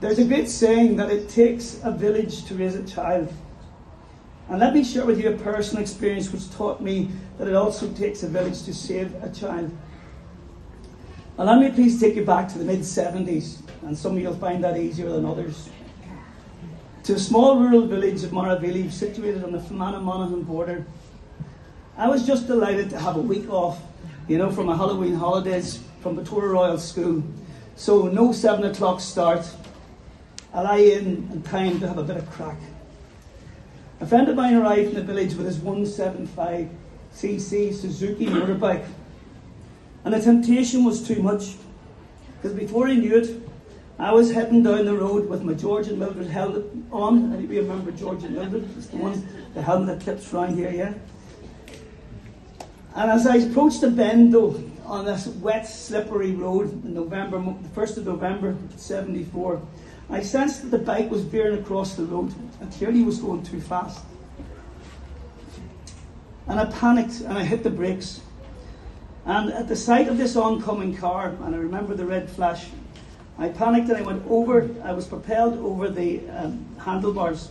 There's a great saying that it takes a village to raise a child. And let me share with you a personal experience which taught me that it also takes a village to save a child. And let me please take you back to the mid-70s, and some of you will find that easier than others. To a small rural village of Maravili, situated on the Fermanagh-Monaghan border. I was just delighted to have a week off, from my Halloween holidays from Victoria Royal School. So no 7 o'clock start. I lie in time to have a bit of crack. A friend of mine arrived in the village with his 175cc Suzuki motorbike. And the temptation was too much, because before he knew it, I was heading down the road with my George and Mildred helmet on. Anybody remember George and Mildred? It's the one, the helmet that clips round here, yeah? And as I approached the bend, though, on this wet, slippery road in November, the 1st of November, 74, I sensed that the bike was veering across the road and clearly was going too fast. And I panicked and I hit the brakes. And at the sight of this oncoming car, and I remember the red flash, I panicked and I was propelled over the handlebars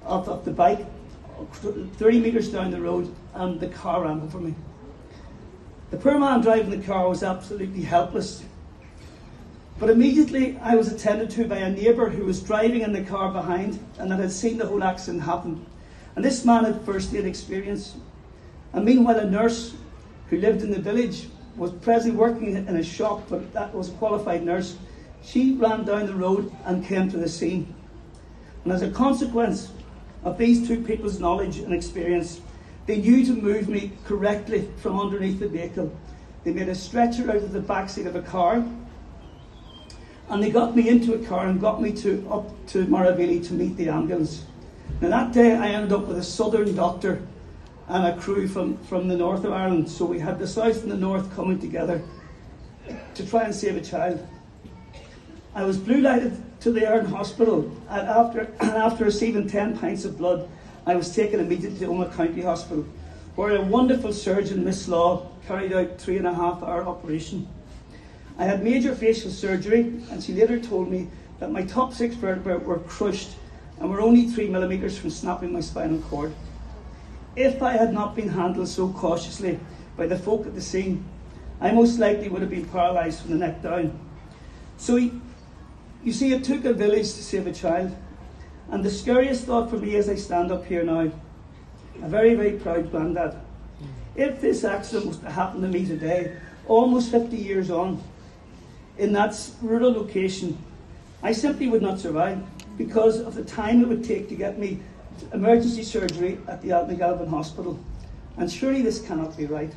of the bike, 30 metres down the road, and the car ran over me. The poor man driving the car was absolutely helpless. But immediately I was attended to by a neighbour who was driving in the car behind and that had seen the whole accident happen. And this man had first aid experience. And meanwhile a nurse who lived in the village was presently working in a shop, but that was a qualified nurse. She ran down the road and came to the scene. And as a consequence of these two people's knowledge and experience, they knew to move me correctly from underneath the vehicle. They made a stretcher out of the backseat of a car, and they got me into a car and got me up to Maravili to meet the ambulance. Now that day I ended up with a southern doctor and a crew from the north of Ireland. So we had the south and the north coming together to try and save a child. I was blue lighted to the Aaron Hospital, and after receiving 10 pints of blood, I was taken immediately to McConkey Hospital, where a wonderful surgeon, Miss Law, carried out 3.5-hour operation. I had major facial surgery, and she later told me that my top 6 vertebrae were crushed and were only 3 millimetres from snapping my spinal cord. If I had not been handled so cautiously by the folk at the scene, I most likely would have been paralysed from the neck down. So you see, it took a village to save a child. And the scariest thought for me as I stand up here now, a very, very proud granddad, if this accident was to happen to me today, almost 50 years on, in that rural location, I simply would not survive because of the time it would take to get me emergency surgery at the Enniskillen Hospital. And surely this cannot be right.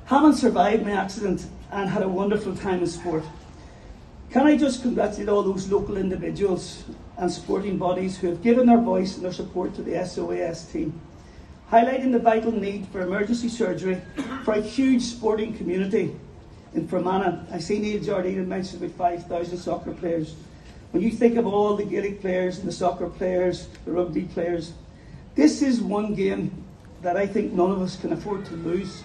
Having survived my accident and had a wonderful time in sport, can I just congratulate all those local individuals and sporting bodies who have given their voice and their support to the SOAS team, highlighting the vital need for emergency surgery for a huge sporting community in Fermanagh. I see Neil Jardine mentioned about 5,000 soccer players. When you think of all the Gaelic players and the soccer players, the rugby players, this is one game that I think none of us can afford to lose.